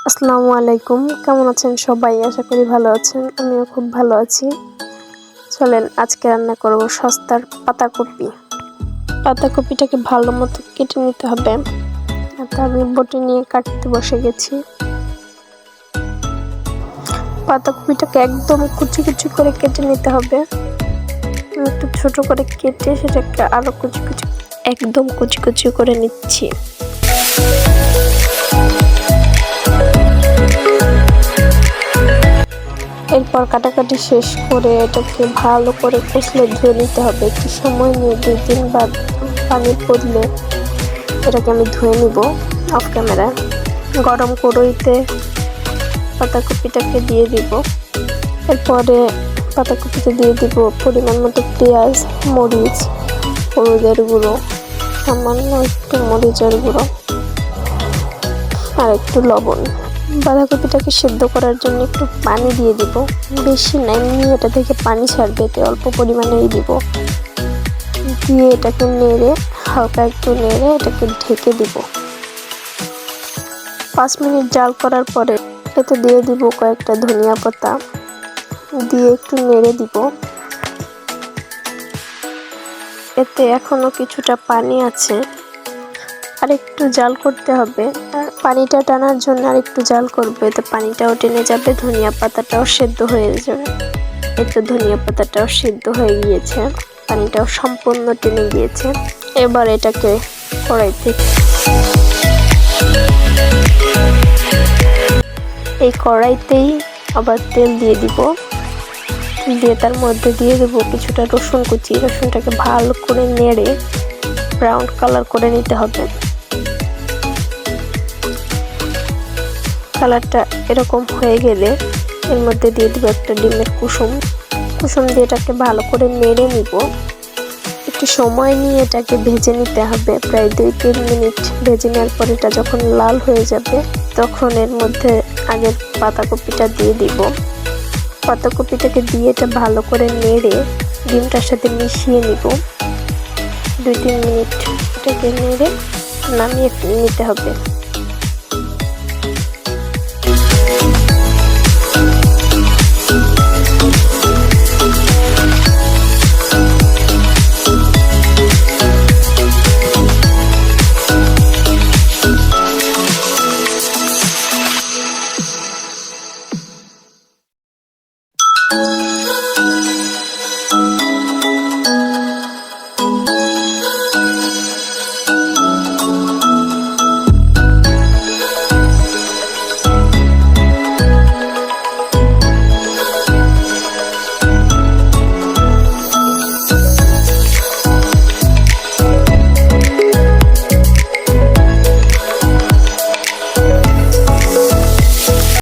আসসালামু আলাইকুম, কেমন আছেন সবাই? আশা করি ভালো আছেন। আমিও খুব ভালো আছি। চলেন আজকে রান্না করব সস্তার পাতাকপি। পাতাকপিটাকে ভালো মতো কেটে নিতে হবে। তো আমি বটি নিয়ে কাটতে বসে গেছি। পাতাকপিটাকে একদম কুচি কুচি করে কেটে নিতে হবে। একটু ছোট করে কেটে সেটাকে আরো একদম কুচি কুচি করে নিচ্ছি। এরপর কাটাকাটি শেষ করে এটাকে ভালো করে কষলে ধুয়ে নিতে হবে। একটু সময় নিয়ে 2-3 বার পানি পড়লে এটাকে আমি ধুয়ে নিব অফ ক্যামেরায়। গরম কড়াইতে পাতাকপিটাকে দিয়ে দিব। এরপরে পাতাকপিতে দিয়ে দিব পরিমাণ মতো পেঁয়াজ, মরিচ, হলুদের গুঁড়ো, সামান্য একটু মরিচের গুঁড়ো আর একটু লবণ। বাঁধাকপিটাকে সেদ্ধ করার জন্য একটু পানি দিয়ে দিব, বেশি না, এমনি এটা থেকে পানি ছাড়বে, এতে অল্প পরিমাণেই দিব। দিয়ে এটাকে নেড়ে হালকা একটু নেড়ে এটাকে ঢেকে দিব। 5 মিনিট জাল করার পরে এতে দিয়ে দিব কয়েকটা ধনিয়া পাতা, দিয়ে একটু নেড়ে দিব। এতে এখনো কিছুটা পানি আছে, আর একটু জাল করতে হবে। আর পানিটা টানার জন্য আর একটু জাল করবো, এতে পানিটাও টেনে যাবে, ধনিয়া পাতাটাও সেদ্ধ হয়ে যাবে। এতে ধনিয়া পাতাটাও সেদ্ধ হয়ে গিয়েছে, পানিটাও সম্পূর্ণ টেনে গিয়েছে। এবার এটাকে এই কড়াইতেই আবার তেল দিয়ে দিব। দিয়ে তার মধ্যে দিয়ে দেবো কিছুটা রসুন কুচি। রসুনটাকে ভালো করে নেড়ে ব্রাউন কালার করে নিতে হবে। কালারটা এরকম হয়ে গেলে এর মধ্যে দিয়ে দেবো একটা ডিমের কুসুম দিয়ে এটাকে ভালো করে নেড়ে নিব। একটু সময় নিয়ে এটাকে ভেজে নিতে হবে, প্রায় 2-3 মিনিট ভেজে নেওয়ার পর এটা যখন লাল হয়ে যাবে তখন এর মধ্যে আগের পাতাকপিটা দিয়ে দিব। পাতাকপিটাকে দিয়ে এটা ভালো করে নেড়ে ডিমটার সাথে মিশিয়ে নিব। 2-3 মিনিট এটাকে নেড়ে নামিয়ে নিতে হবে।